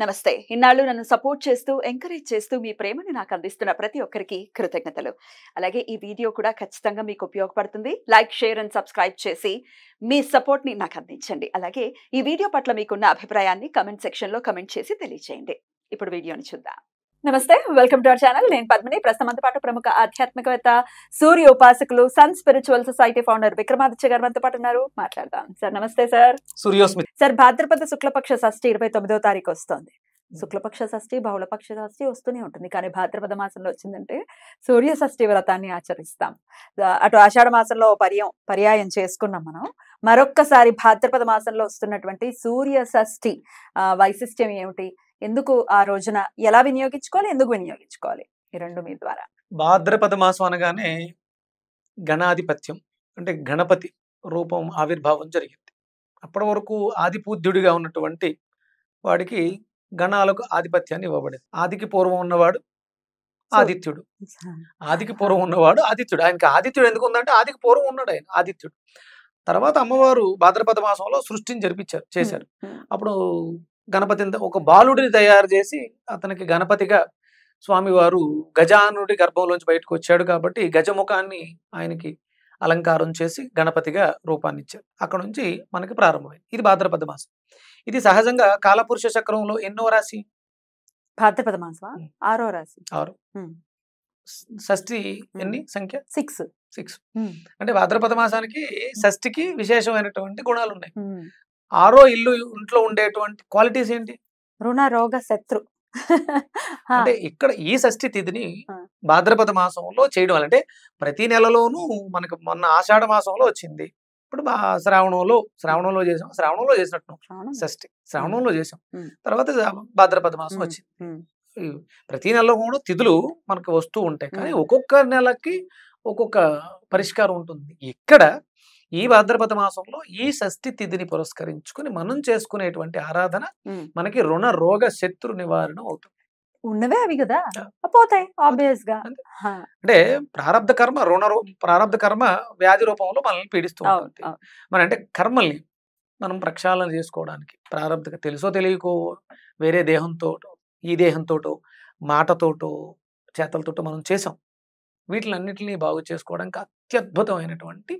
నమస్తే. ఇన్నాళ్ళు నన్ను సపోర్ట్ చేస్తూ, ఎంకరేజ్ చేస్తూ మీ ప్రేమని నాకు అందిస్తున్న ప్రతి ఒక్కరికి కృతజ్ఞతలు. అలాగే ఈ వీడియో కూడా ఖచ్చితంగా మీకు ఉపయోగపడుతుంది. లైక్, షేర్ అండ్ సబ్స్క్రైబ్ చేసి మీ సపోర్ట్‌ని నాకు అందించండి. అలాగే ఈ వీడియో పట్ల మీకున్న అభిప్రాయాన్ని కామెంట్ సెక్షన్‌లో కామెంట్ చేసి తెలియజేయండి. ఇప్పుడు వీడియోని చూద్దాం. నమస్తే. Welcome to our channel. నేను పద్మిని. ప్రస్తుతం మనతో పాటు ప్రముఖ ఆధ్యాత్మికవేత్త, సూర్య ఉపాసకులు, Sun Spiritual Society founder Vikramaditya garu మనతో పాటు ఉన్నారు. మాట్లాడదాం. సార్ నమస్తే సార్. సూర్యోస్మి. సార్, భాద్రపద శుక్లపక్ష షష్ఠి 29వ తారీఖు వస్తోంది. శుక్లపక్ష షష్ఠి, బహుళపక్ష షష్ఠి వస్తూనే ఉంటుంది. కానీ భాద్రపద మాసంలో వచ్చిందంటే సూర్య షష్ఠి వ్రతాన్ని ఆచరిస్తాం. అటు ఆషాఢ మాసంలో పర్యాయం చేసుకున్నాం మనం. మరొక్కసారి భాద్రపద మాసంలో వస్తున్నటువంటి సూర్య షష్ఠి వైశిష్ట్యం ఏమిటి? ఎందుకు ఆ రోజున ఎలా వినియోగించుకోవాలి? ఎందుకు వినియోగించుకోవాలి? ఈ రెండు మీ ద్వారా. భాద్రపద మాసం అనగానే గణాధిపత్యం అంటే గణపతి రూపం ఆవిర్భావం జరిగింది. అప్పటి వరకు ఆదిపూజ్యుడిగా ఉన్నటువంటి వాడికి గణాలకు ఆధిపత్యాన్ని ఇవ్వబడింది. ఆదికి పూర్వం ఉన్నవాడు ఆదిత్యుడు. ఆదికి పూర్వం ఉన్నవాడు ఆదిత్యుడు. ఆయనకి ఆదిత్యుడు ఎందుకు ఉందంటే ఆదికి పూర్వం ఉన్నాడు ఆయన ఆదిత్యుడు. తర్వాత అమ్మవారు భాద్రపద మాసంలో సృష్టిని చేశారు. అప్పుడు గణపతిని ఒక బాలుడిని తయారు చేసి అతనికి గణపతిగా స్వామివారు గజానుడి గర్భంలోంచి బయటకు వచ్చాడు కాబట్టి గజముఖాన్ని ఆయనకి అలంకారం చేసి గణపతిగా రూపాన్ని ఇచ్చారు. అక్కడ నుంచి మనకి ప్రారంభమైంది. ఇది భాద్రపద మాసం. ఇది సహజంగా కాలపురుష చక్రంలో ఎన్నో రాశి? భాద్రపద మాసం 6వ రాశి. 6. షష్ఠి ఎన్ని సంఖ్య? 6. అంటే భాద్రపద మాసానికి షష్ఠికి విశేషమైనటువంటి గుణాలు ఉన్నాయి. 6వ ఇల్లు ఇంట్లో ఉండేటువంటి క్వాలిటీస్ ఏంటి? రుణ రోగ శత్రు. అంటే ఇక్కడ ఈ షష్ఠి తిథిని భాద్రపద మాసంలో చేయడం వల్ల, అంటే ప్రతి నెలలోనూ మనకు మొన్న ఆషాఢ మాసంలో వచ్చింది, ఇప్పుడు శ్రావణంలో చేసినట్టు షష్ఠి శ్రావణంలో చేసాం, తర్వాత భాద్రపద మాసం వచ్చింది. ప్రతి నెలలో కూడా తిథులు మనకు వస్తూ ఉంటాయి, కానీ ఒక్కొక్క నెలకి ఒక్కొక్క పరిష్కారం ఉంటుంది. ఇక్కడ ఈ భాద్రపద మాసంలో ఈ షష్ఠి తిథిని పురస్కరించుకుని మనం చేసుకునేటువంటి ఆరాధన మనకి రుణ రోగ శత్రు నివారణ అవుతుంది. ఉన్నవే అవి కదా, పోతాయి ఆబ్వియస్ గా. అంటే ప్రారంధ కర్మ వ్యాధి రూపంలో మనల్ని పీడిస్తూ ఉంటుంది. మన అంటే కర్మల్ని మనం ప్రక్షాళన చేసుకోవడానికి తెలుసో తెలియకో వేరే దేహంతో, ఈ దేహంతోటో, మాటతోటో, చేతలతోటో మనం చేసాం. వీటిలన్నిటిని బాగు చేసుకోవడానికి అత్యద్భుతమైనటువంటి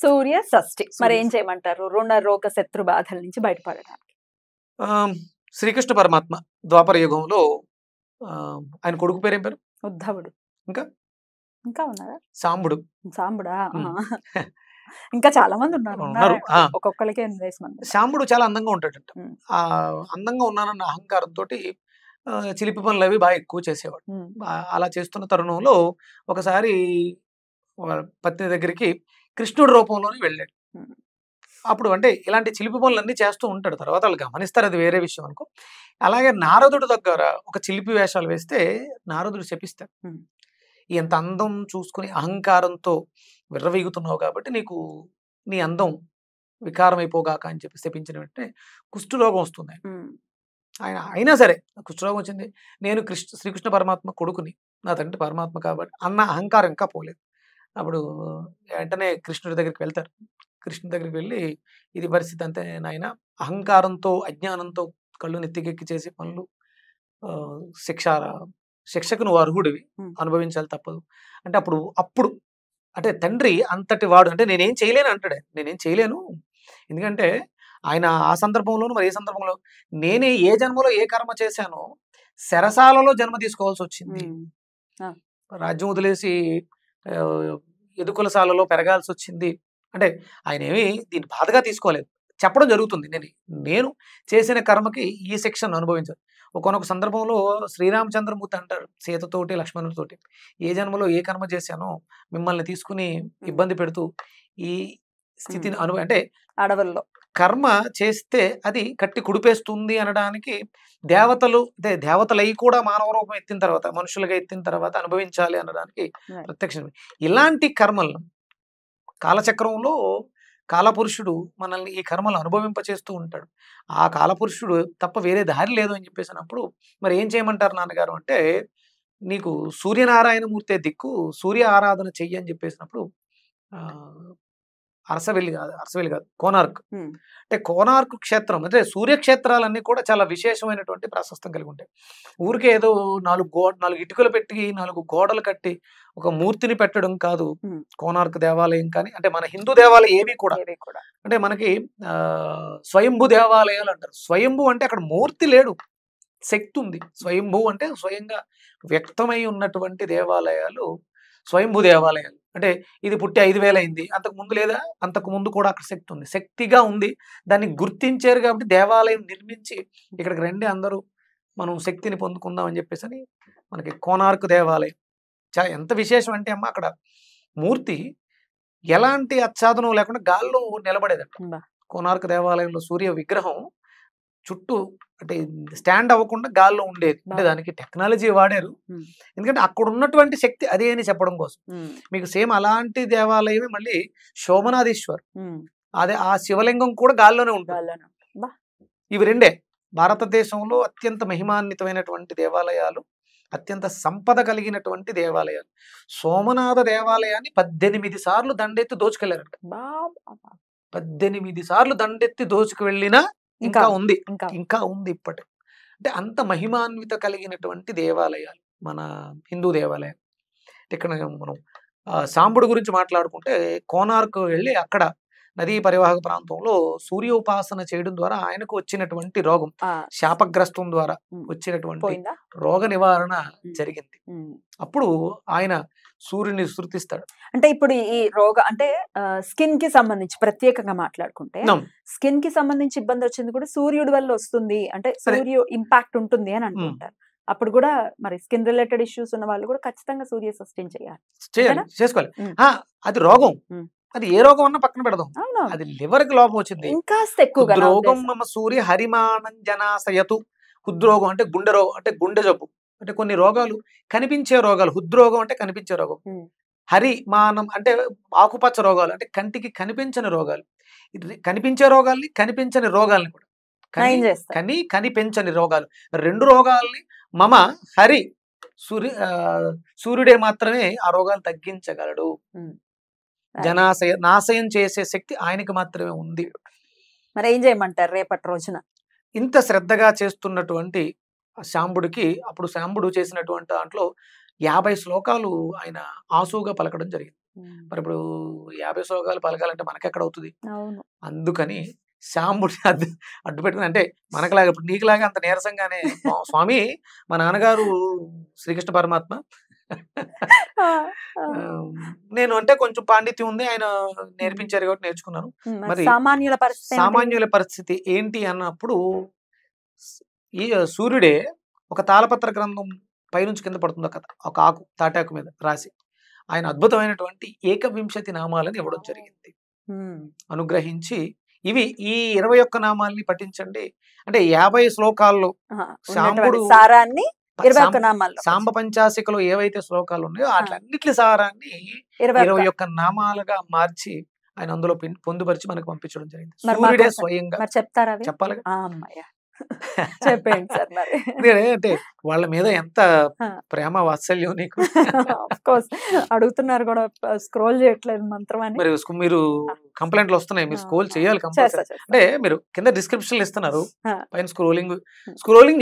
సూర్య షష్ఠి. మరి ఏం చేయమంటారు రుణ రోగ శత్రు బాధల నుంచి బయటపడడానికి? శ్రీకృష్ణ పరమాత్మ ద్వాపర యుగంలో ఆయన కొడుకు పేరేం పేరు? ఉద్ధవుడు. ఇంకా ఉన్నారా? సాంబుడా? ఇంకా చాలా మంది ఉన్నారు. ఒక్కొక్కరికి 8 మంది. సాంబుడు చాలా అందంగా ఉంటాడంట. ఆ అందంగా ఉన్నానన్న అహంకారంతో చిలిపి పనులు అవి బాగా ఎక్కువ చేసేవాడు. అలా చేస్తున్న తరుణంలో ఒకసారి పత్ని దగ్గరికి కృష్ణుడి రూపంలోనే వెళ్ళాడు. అప్పుడు అంటే ఇలాంటి చిలిపి పనులన్నీ చేస్తూ ఉంటాడు. తర్వాత వాళ్ళు గమనిస్తారు, అది వేరే విషయం అనుకో. అలాగే నారదుడి దగ్గర ఒక చిలిపి వేషాలు వేస్తే నారదుడు శపిస్తాడు. ఎంత అందం చూసుకుని అహంకారంతో విర్రవీగుతున్నావు కాబట్టి నీకు నీ అందం వికారం అయిపోగాక అని చెప్పి శపించిన వెంటనే కుష్ఠరోగం వస్తుంది ఆయన. అయినా సరే కుష్ఠరోగం వచ్చింది, నేను శ్రీకృష్ణ పరమాత్మ కొడుకుని, నా తండ్రి పరమాత్మ కాబట్టి అన్న అహంకారం ఇంకా పోలేదు. అప్పుడు వెంటనే కృష్ణుడి దగ్గరికి వెళ్తారు. కృష్ణుడి దగ్గరికి వెళ్ళి ఇది పరిస్థితి అంతే నాయన, అహంకారంతో అజ్ఞానంతో కళ్ళు నెత్తికెక్కి చేసే పనులు శిక్షకు నువ్వు అర్హుడివి, అనుభవించాలి తప్పదు అంటే అప్పుడు అంటే తండ్రి అంతటి వాడు, అంటే నేనేం చేయలేను అంటాడే. నేనేం చేయలేను, ఎందుకంటే ఆయన ఆ సందర్భంలోనూ మరి ఏ సందర్భంలో నేనే ఏ జన్మలో ఏ కర్మ చేశానో శరసాలలో జన్మ తీసుకోవాల్సి వచ్చింది. రాజ్యం వదిలేసి ఎదుకులసాలలో పెరగాల్సి వచ్చింది. అంటే ఆయన ఏమి దీన్ని బాధగా తీసుకోలేదు, చెప్పడం జరుగుతుంది. నేను చేసిన కర్మకి ఈ శిక్షను అనుభవించాను. ఒకనొక సందర్భంలో శ్రీరామచంద్రమూర్తి అంటారు సీతతోటి, లక్ష్మణుడితోటి, ఏ జన్మలో ఏ కర్మ చేశానో మిమ్మల్ని తీసుకుని ఇబ్బంది పెడుతూ ఈ స్థితిని అంటే అడవుల్లో కర్మ చేస్తే అది కట్టి కుడిపేస్తుంది అనడానికి దేవతలై కూడా మానవ రూపం ఎత్తిన తర్వాత, మనుషులుగా ఎత్తిన తర్వాత అనుభవించాలి అనడానికి ప్రత్యక్షం. ఇలాంటి కర్మలను కాలచక్రంలో కాలపురుషుడు మనల్ని ఈ కర్మలు అనుభవింపచేస్తూ ఉంటాడు. ఆ కాలపురుషుడు తప్ప వేరే దారి లేదు అని చెప్పేసినప్పుడు మరి ఏం చేయమంటారు నాన్నగారు అంటే, నీకు సూర్యనారాయణమూర్తే దిక్కు, సూర్య ఆరాధన చెయ్యి అని చెప్పేసినప్పుడు అరసవెల్లి కాదు కోనార్క్. అంటే కోనార్క్ క్షేత్రం అంటే సూర్యక్షేత్రాలన్నీ కూడా చాలా విశేషమైనటువంటి ప్రాశస్త్యం కలిగి ఉంటాయి. ఊరికే ఏదో 4 ఇటుకలు పెట్టి 4 గోడలు కట్టి ఒక మూర్తిని పెట్టడం కాదు కోనార్క్ దేవాలయం. కానీ అంటే మన హిందూ దేవాలయం ఏవి కూడా అంటే మనకి స్వయంభూ దేవాలయాలు అంటారు. స్వయంభూ అంటే అక్కడ మూర్తి లేడు, శక్తి ఉంది. స్వయంభూ అంటే స్వయంగా వ్యక్తమై ఉన్నటువంటి దేవాలయాలు స్వయంభూ దేవాలయాలు. అంటే ఇది పుట్టి 5000 అయింది, అంతకు ముందు లేదా, అంతకు ముందు కూడా అక్కడ శక్తి ఉంది, శక్తిగా ఉంది. దాన్ని గుర్తించారు కాబట్టి దేవాలయం నిర్మించి ఇక్కడికి రండి అందరూ మనం శక్తిని పొందుకుందాం అని చెప్పేసి అని మనకి కోనార్క్ దేవాలయం ఎంత విశేషం అంటే అమ్మ అక్కడ మూర్తి ఎలాంటి ఆచ్ఛాదనం లేకుండా గాల్లో నిలబడేదంట. కోనార్క్ దేవాలయంలో సూర్య విగ్రహం చుట్టూ అంటే స్టాండ్ అవ్వకుండా గాల్లో ఉండేది. అంటే దానికి టెక్నాలజీ వాడారు, ఎందుకంటే అక్కడ ఉన్నటువంటి శక్తి అదే అని చెప్పడం కోసం. మీకు సేమ్ అలాంటి దేవాలయమే మళ్ళీ సోమనాథేశ్వర్, అదే ఆ శివలింగం కూడా గాల్లోనే ఉంటుంది. ఇవి రెండే భారతదేశంలో అత్యంత మహిమాన్వితమైనటువంటి దేవాలయాలు, అత్యంత సంపద కలిగినటువంటి దేవాలయాలు. సోమనాథ దేవాలయాన్ని 18 సార్లు దండెత్తి దోచుకెళ్లారంట. 18 సార్లు దండెత్తి దోచుకు వెళ్ళినా ఇంకా ఉంది ఇప్పటి. అంటే అంత మహిమాన్విత కలిగినటువంటి దేవాలయాలు మన హిందూ దేవాలయాలు. ఇక్కడ మనం సాంబుడు గురించి మాట్లాడుకుంటే కోనార్క్ వెళ్ళి అక్కడ నదీ పరివాహక ప్రాంతంలో సూర్య ఉపాసన చేయడం ద్వారా ఆయనకు వచ్చినటువంటి రోగం, శాపగ్రస్తం ద్వారా వచ్చినటువంటి రోగ నివారణ జరిగింది. అప్పుడు ఆయన సూర్యుని స్తుతిస్తాడు. అంటే ఇప్పుడు ఈ రోగ అంటే స్కిన్ కి సంబంధించి ప్రత్యేకంగా మాట్లాడుకుంటే స్కిన్ కి సంబంధించి ఇబ్బంది వచ్చింది కూడా సూర్యుడి వల్ల వస్తుంది, అంటే సూర్యు ఇంపాక్ట్ ఉంటుంది అని అంటుంటారు. అప్పుడు కూడా మరి స్కిన్ రిలేటెడ్ ఇష్యూస్ ఉన్న వాళ్ళు కూడా ఖచ్చితంగా సూర్య సస్టైన్ చేసుకోవాలి. అది రోగం, అది ఏ రోగం అన్నా పక్కన పెడదాం, అది లివర్ కి లోపం వచ్చింది ఇంకా ఎక్కువ రోగం. మమ సూర్య హరిమానంజనాశయతు. హృద్రోగం అంటే గుండె రోగం, అంటే గుండె జబ్బు. అంటే కొన్ని రోగాలు కనిపించే రోగాలు, హృద్రోగం అంటే కనిపించే రోగం, హరిమానం అంటే ఆకుపచ్చ రోగాలు అంటే కంటికి కనిపించని రోగాలు. కనిపించే రోగాల్ని కనిపించని రోగాల్ని కూడా కనిపించని రోగాలు, 2 రోగాల్ని మమ హరి సూర్యుడే మాత్రమే ఆ రోగాలు తగ్గించగలడు. నాశయం చేసే శక్తి ఆయనకి మాత్రమే ఉంది. మరి ఏం చేయమంటారు రేపటి రోజున? ఇంత శ్రద్ధగా చేస్తున్నటువంటి శాంబుడికి అప్పుడు శాంబుడు చేసినటువంటి దాంట్లో 50 శ్లోకాలు ఆయన ఆసుగా పలకడం జరిగింది. మరి ఇప్పుడు 50 శ్లోకాలు పలకాలంటే మనకెక్కడ అవుతుంది? అందుకని శాంబుడి అడ్డు పెట్టుకుని, అంటే మనకులాగా ఇప్పుడు నీకులాగా అంత నీరసంగానే స్వామి మా నాన్నగారు శ్రీకృష్ణ పరమాత్మ నేను అంటే కొంచెం పాండిత్యం ఉంది, ఆయన నేర్పించారు కాబట్టి నేర్చుకున్నాను. మరి సామాన్యుల పరిస్థితి ఏంటి అన్నప్పుడు ఈ సూర్యుడే ఒక తాళపత్ర గ్రంథం పైనుంచి కింద పడుతుంది ఒక ఆకు, తాటాకు మీద రాసి ఆయన అద్భుతమైనటువంటి 21 నామాలని ఇవ్వడం జరిగింది. అనుగ్రహించి ఇవి ఈ 21 నామాల్ని పఠించండి అంటే 50 శ్లోకాల్లో శాంబుడు సాంబ పంచాసికలో ఏవైతే శ్లోకాలు ఉన్నాయో వాటిలన్నిటి సారాన్ని 21 నామాలుగా మార్చి ఆయన అందులో పొందుపరిచి మనకు పంపించడం జరిగింది. సూర్యుడే స్వయంగా చెప్పాలి. చెప్పండి సార్. మరి అంటే వాళ్ళ మీద ఎంత ప్రేమ వాత్సల్యం నీకు. అడుగుతున్నారు కూడా, స్క్రోల్ చేయట్లేదు మంత్రం అని. మరి మీరు కంప్లైంట్లు వస్తున్నాయి, మీరు స్క్రోల్ చేయాలి కంపల్సరీ. అంటే మీరు కింద డిస్క్రిప్షన్ ఇస్తున్నారు, పైన స్క్రోలింగ్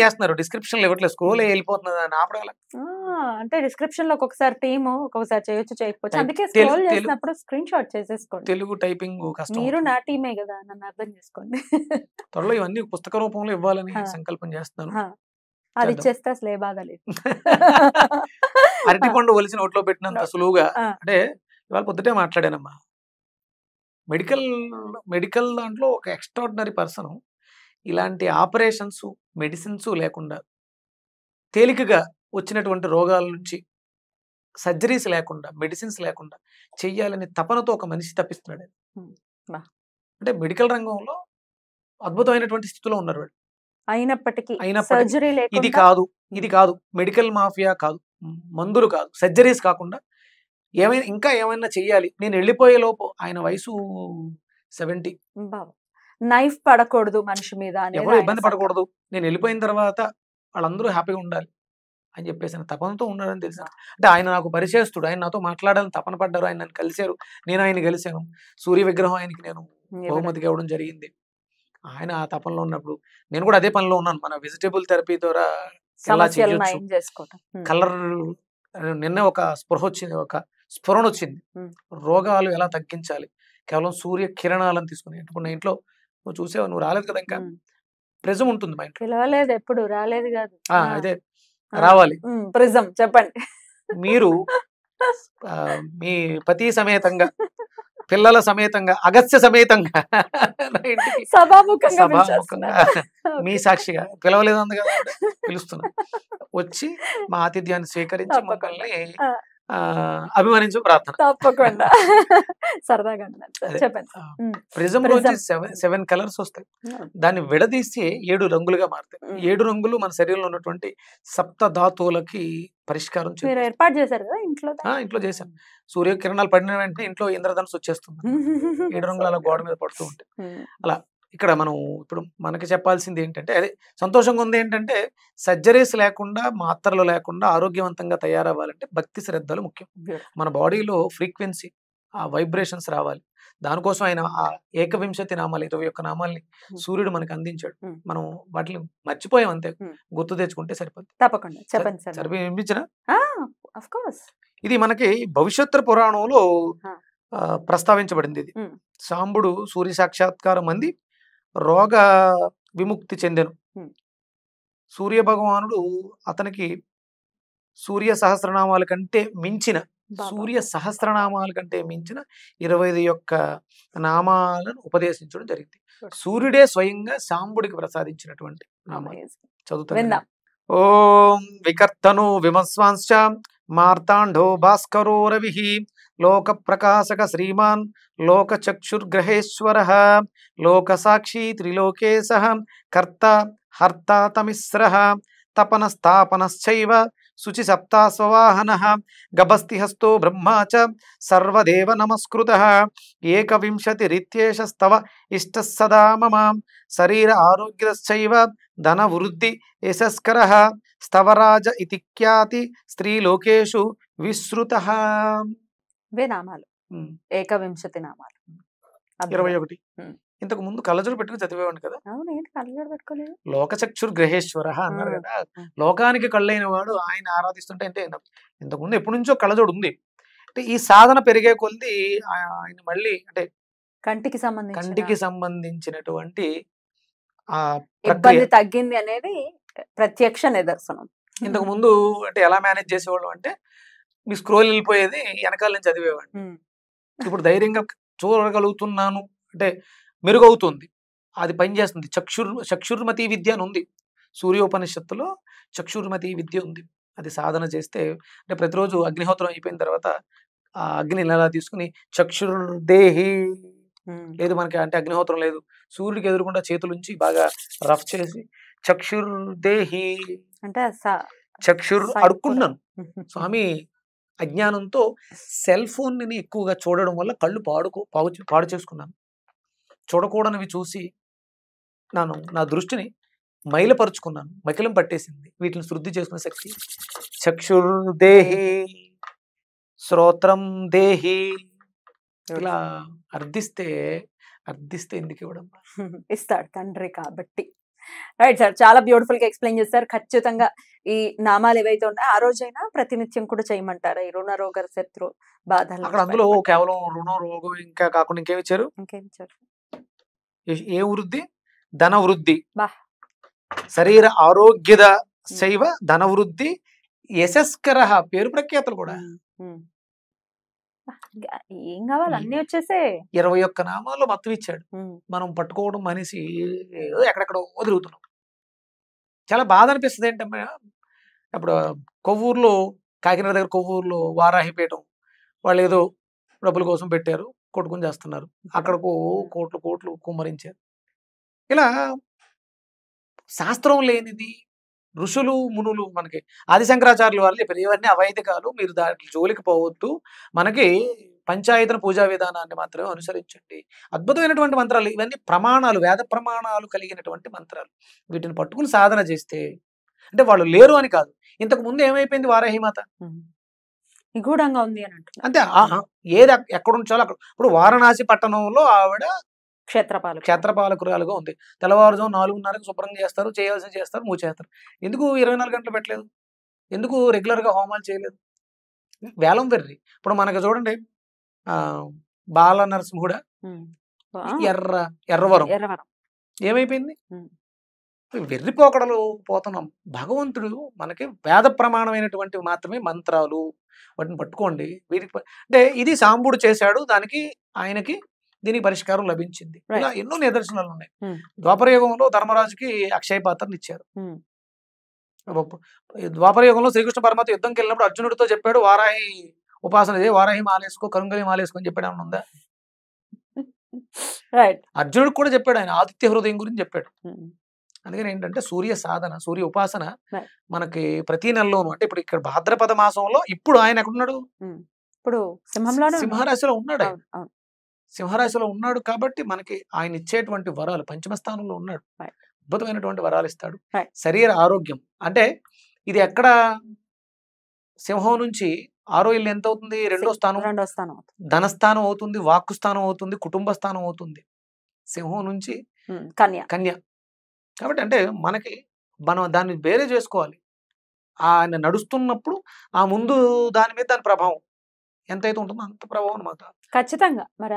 చేస్తున్నారు, డిస్క్రిప్షన్ ఇవ్వట్లేదు, స్క్రోల్ వెళ్ళిపోతున్నది అని ఆపడాలి. అంటే డిస్క్రిప్షన్ లో ఒక్కొక్కసారి టీమ్ ఒక్కొక్కసారి చేయొచ్చు చేయకపోవచ్చు, అందుకే స్క్రోల్ చేసినప్పుడు స్క్రీన్ షాట్ చేసేసుకోండి. తెలుగు టైపింగ్ కష్టం, మీరు నా టీమే కదా, నన్ను అర్థం చేసుకోండి. త్వరలో ఇవన్నీ పుస్తక రూపంలో ఇవ్వాలని సంకల్పం చేస్తున్నాను. అది ఇచ్చేస్తే అసలు ఏ బాధ లేదు. అరటిపండు ఒలిసి నోట్లో పెట్టినంత సులువుగా. అంటే ఇవాళ పొద్దుటే మాట్లాడానమ్మా, మెడికల్ దాంట్లో ఒక ఎక్స్ట్రాడినరీ పర్సన్ ఇలాంటి ఆపరేషన్స్ మెడిసిన్స్ లేకుండా తేలికగా వచ్చినటువంటి రోగాల నుంచి సర్జరీస్ లేకుండా మెడిసిన్స్ లేకుండా చెయ్యాలని తపనతో ఒక మనిషి తప్పిస్తున్నాడు. అంటే మెడికల్ రంగంలో అద్భుతమైనటువంటి స్థితిలో ఉన్నారు వాడు. అయినప్పటికీ ఇది కాదు మెడికల్ మాఫియా కాదు, మందులు కాదు, సర్జరీస్ కాకుండా ఇంకా ఏమైనా చెయ్యాలి. నేను వెళ్ళిపోయే లోపు ఆయన వయసు 70, నైఫ్ పడకూడదు మనిషి మీద, ఎవరు ఇబ్బంది పడకూడదు, నేను వెళ్ళిపోయిన తర్వాత వాళ్ళందరూ హ్యాపీగా ఉండాలి అని చెప్పేసి తపనతో ఉన్నాడని తెలుసు. అంటే ఆయన నాకు పరిచయస్తుడు, ఆయన నాతో మాట్లాడాలని తపన పడ్డారు, ఆయన నన్ను కలిశారు, నేను ఆయన కలిశాను, సూర్య విగ్రహం ఆయనకి నేను బహుమతిగా ఇవ్వడం జరిగింది. ఆయన ఆ తపనలో ఉన్నప్పుడు నేను కూడా అదే పనిలో ఉన్నాను. మన వెజిటేబుల్ థెరపీ ద్వారా ఎలా చేయొచ్చు, కలర్ నిన్న ఒక స్ఫురణ వచ్చింది, రోగాలు ఎలా తగ్గించాలి కేవలం సూర్య కిరణాలను తీసుకుని. ఇప్పుడు నా ఇంట్లో నువ్వు చూసావు, నువ్వు రాలేదు కదా, ఇంకా ప్రిజం ఉంటుంది మా ఇంట్లో. పిలవలేదు, ఎప్పుడు రాలేదు కాదు, అదే రావాలి. ప్రిజం చెప్పండి. మీరు మీ పతి సమేతంగా, పిల్లల సమేతంగా, అగస్త్య సమేతంగా సభాముఖంగా మీ సాక్షిగా పిలవలేదు అంది కదా, పిలుస్తున్నా, వచ్చి మా ఆతిథ్యాన్ని స్వీకరించి మమ్మల్ని అభిమానించు ప్రార్థన. తప్పకుండా సరదాగా చెప్పండి. ప్రిజం నుంచి 7 కలర్స్ వస్తాయి, దాన్ని విడదీసి 7 రంగులుగా మారుతాయి. 7 రంగులు మన శరీరంలో ఉన్నటువంటి సప్త ధాతువులకి పరిష్కారం ఏర్పాటు చేశారు కదా ఇంట్లో. ఇంట్లో చేశాను. సూర్యకిరణాలు పడిన వెంటనే ఇంట్లో ఇంద్రధనుసు వచ్చేస్తుంది, 7 రంగులు అలా గోడ మీద పడుతూ ఉంటాయి. అలా ఇక్కడ మనం ఇప్పుడు మనకి చెప్పాల్సింది ఏంటంటే, అదే సంతోషంగా ఉంది ఏంటంటే, సర్జరీస్ లేకుండా, మాత్రలు లేకుండా ఆరోగ్యవంతంగా తయారవ్వాలంటే భక్తి శ్రద్ధలు ముఖ్యం. మన బాడీలో ఫ్రీక్వెన్సీ, ఆ వైబ్రేషన్స్ రావాలి. దానికోసం ఆయన ఆ 21 నామాలు, 21 నామాల్ని సూర్యుడు మనకు అందించాడు. మనం వాటిని మర్చిపోయాం, అంతే, గుర్తు తెచ్చుకుంటే సరిపోతుంది. తప్పకుండా చెప్పండి సార్. సరిపించిన ఇది మనకి భవిష్యత్తు పురాణంలో ప్రస్తావించబడింది. ఇది సాంబుడు సూర్య సాక్షాత్కారం అంది రోగ విముక్తి చెందెను. సూర్య భగవానుడు అతనికి సూర్య సహస్రనామాల కంటే మించిన 25 నామాలను ఉపదేశించడం జరిగింది. సూర్యుడే స్వయంగా సాంబుడికి ప్రసాదించినటువంటి నామాలు చదువుతాను. ఓం వికర్తను విమస్వాంశ్చ మార్తాండో భాస్కరో రవిః లోక ప్రకాశక శ్రీమాన్ లోక చక్షుర్గ్రహేశ్వరః లోక సాక్షి త్రిలోకేశః కర్త హర్త తమిస్రః తపన స్థాపనశ్చైవ శుచి సప్తాస్వవాహనః గభస్తి హస్తో బ్రహ్మా చ సర్వదేవ నమస్కృతః 21 రిత్యేషస్తవ ఇష్టః సదా మమ శరీర ఆరోగ్యశ్చైవ ధన వృద్ధి యశస్కరః స్తవరాజ ఇతి ఖ్యాతి స్త్రీలోకేషు విశ్రుతః. నామాలు 21 నామాలు 21. ఇంతకు ముందు కళ్ళజోడు పెట్టుకుని చదివేవాడిని కదా. లోక చక్షుర్గ్రహేశ్వర అన్నారు కదా, లోకానికి కళ్ళైన వాడు ఆయన ఆరాధిస్తుంటే. అంటే ఇంతకుముందు ఎప్పటి నుంచో కళ్ళజోడు ఉంది. అంటే ఈ సాధన పెరిగే కొద్ది ఆయన మళ్ళీ అంటే కంటికి సంబంధించినటువంటి ఇబ్బంది తగ్గింది అనేది ప్రత్యక్ష నిదర్శనం. ఇంతకు ముందు అంటే ఎలా మేనేజ్ చేసేవాళ్ళం అంటే, మీ స్క్రోల్ వెళ్ళిపోయేది, వెనకాల నుంచి చదివేవాడు. ఇప్పుడు ధైర్యంగా చూడగలుగుతున్నాను అంటే మెరుగవుతుంది, అది పనిచేస్తుంది. చక్షుర్మతి విద్య అని ఉంది సూర్యోపనిషత్తులో, చక్షుర్మతి విద్య ఉంది. అది సాధన చేస్తే అంటే ప్రతిరోజు అగ్నిహోత్రం అయిపోయిన తర్వాత ఆ అగ్నిని ఎలా తీసుకుని చక్షుర్దేహి లేదు మనకి, అంటే అగ్నిహోత్రం లేదు, సూర్యుడికి ఎదురుకుండా చేతులుంచి బాగా రఫ్ చేసి చక్షుర్దేహి అంటే చక్షుర్ అడుక్కుంటున్నాను. స్వామి అజ్ఞానంతో సెల్ ఫోన్ ని ఎక్కువగా చూడడం వల్ల కళ్ళు పాడు చేసుకున్నాను. చూడకూడనివి చూసి నా దృష్టిని మైలపరుచుకున్నాను, మకిలం పట్టేసింది. వీటిని శుద్ధి చేసుకునే శక్తి చక్షుర్దేహి శ్రోత్రం దేహి. ఇలా అర్థిస్తే ఎందుకు ఇవ్వడం, ఇస్తాడు తండ్రి కాబట్టి. రైట్ సార్, చాలా బ్యూటిఫుల్ గా ఎక్స్ప్లెయిన్ చేస్తారు. ఖచ్చితంగా ఈ నామాలు ఏవైతే ఉన్నాయో ఆ రోజైనా ప్రతినిత్యం కూడా చేయమంటారా ఈ రుణ రోగ శత్రు బాధలు? అక్కడ అందులో కేవలం రుణ రోగం ఇంకా కాకుండా ఇంకేమి ఇచ్చారు? ఏ వృద్ధి? ధన వృద్ధి, శరీర ఆరోగ్యద శైవ ధన వృద్ధి యశస్కర, పేరు ప్రఖ్యాతలు కూడా. ఏం కావాలి అన్ని వచ్చేసే 21 నామాల్లో మొత్తం ఇచ్చాడు. మనం పట్టుకోవడం మనిషి ఎక్కడెక్కడ వదులుతున్నాం. చాలా బాధ అనిపిస్తుంది. ఏంటమ్మా, అప్పుడు కొవ్వూరులో, కాకినాడ దగ్గర కొవ్వూరులో వారాహిపీఠం వాళ్ళు ఏదో డబ్బుల కోసం పెట్టారు, కొట్టుకుని చేస్తున్నారు. అక్కడకు కోట్లు కుమ్మరించారు. ఇలా శాస్త్రం లేనిది ఋషులు మునులు మనకి ఆదిశంకరాచార్యుల వాళ్ళు చెప్పారు, ఇవన్నీ అవైదికాలు, మీరు దాంట్లో జోలికి పోవద్దు, మనకి పంచాయతన పూజా విధానాన్ని మాత్రమే అనుసరించండి. అద్భుతమైనటువంటి మంత్రాలు ఇవన్నీ, ప్రమాణాలు, వేద ప్రమాణాలు కలిగినటువంటి మంత్రాలు. వీటిని పట్టుకుని సాధన చేస్తే, అంటే వాళ్ళు లేరు అని కాదు, ఇంతకు ముందు ఏమైపోయింది వారాహిమాత? నిగూఢంగా ఉంది అని అంటున్నారు. అంతే ఏది ఎక్కడ ఉంచాలో అక్కడ. ఇప్పుడు వారణాసి పట్టణంలో ఆవిడ క్షేత్రపాలకురాలుగా ఉంది. తెల్లవారుజాము 4:30కి శుభ్రంగా చేస్తారు, చేయాల్సింది చేస్తారు, మూసేస్తారు. ఎందుకు 24 గంటలు పెట్టలేదు? ఎందుకు రెగ్యులర్గా హోమాలు చేయలేదు? వేలం వెర్రి. ఇప్పుడు మనకి చూడండి బాల నరసింహుడ ఎర్రవరం ఏమైపోయింది? వెర్రిపోకడలు పోతున్నాం. భగవంతుడు మనకి వేద ప్రమాణమైనటువంటి మాత్రమే మంత్రాలు, వాటిని పట్టుకోండి. వీటికి అంటే ఇది సాంబుడు చేశాడు, దానికి ఆయనకి దీనికి పరిష్కారం లభించింది. ఇలా ఎన్నో నిదర్శనాలు ఉన్నాయి. ద్వాపరయుగంలో ధర్మరాజుకి అక్షయ పాత్రని ఇచ్చారు. ద్వాపరయుగంలో శ్రీకృష్ణ పరమాత్మ యుద్ధంకి వెళ్ళినప్పుడు అర్జునుడితో చెప్పాడు వారాహి ఉపాసన చేయి, వారాహి మాలేసుకో, కరుంగలి మాలేసుకో అని చెప్పాడు. ఏమన్నా ఉందా? అర్జునుడికి కూడా చెప్పాడు, ఆయన ఆదిత్య హృదయం గురించి చెప్పాడు. అందుకని ఏంటంటే సూర్య సాధన, సూర్య ఉపాసన మనకి ప్రతి నెలలోనూ, అంటే ఇప్పుడు ఇక్కడ భాద్రపద మాసంలో ఇప్పుడు ఆయన ఎక్కడున్నాడు? ఇప్పుడు సింహరాశిలో ఉన్నాడు. ఆయన సింహరాశిలో ఉన్నాడు కాబట్టి మనకి ఆయన ఇచ్చేటువంటి వరాలు, పంచమ స్థానంలో ఉన్నాడు, అద్భుతమైనటువంటి వరాలు ఇస్తాడు. శరీర ఆరోగ్యం అంటే ఇది ఎక్కడ? సింహం నుంచి 6వ ఇల్లు ఎంత అవుతుంది? 2వ స్థానం. ధనస్థానం అవుతుంది, వాక్కు స్థానం అవుతుంది, కుటుంబ స్థానం అవుతుంది. సింహం నుంచి కన్య. కాబట్టి అంటే మనకి మనం దాన్ని వేరే చేసుకోవాలి. ఆయన నడుస్తున్నప్పుడు ఆ ముందు దాని మీద దాని ప్రభావం ఎంతైతే ఉంటుందో అంత ప్రభావం అనమాట. ఖచ్చితంగా. మరి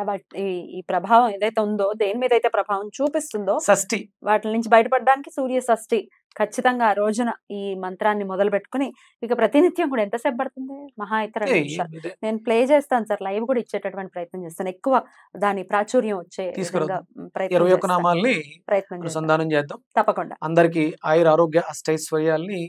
ఈ ప్రభావం ఏదైతే ఉందో, దేని మీద అయితే ప్రభావం చూపిస్తుందో, షష్ఠి, వాటి నుంచి బయటపడడానికి సూర్య షష్ఠి ఖచ్చితంగా ఆ రోజున ఈ మంత్రాన్ని మొదలు పెట్టుకుని ఇక ప్రతినిత్యం కూడా ఎంతసేపు పడుతుంది? మహా అయితే 2 నిమిషాలు. నేను ప్లే చేస్తాను సార్, లైవ్ కూడా ఇచ్చేటటువంటి ప్రయత్నం చేస్తాను. ఎక్కువ దాని ప్రాచుర్యం వచ్చే ప్రయత్నం చేద్దాం. తప్పకుండా. అందరికి ఆయుర ఆరోగ్య అష్టైశ్వర్యాల్ని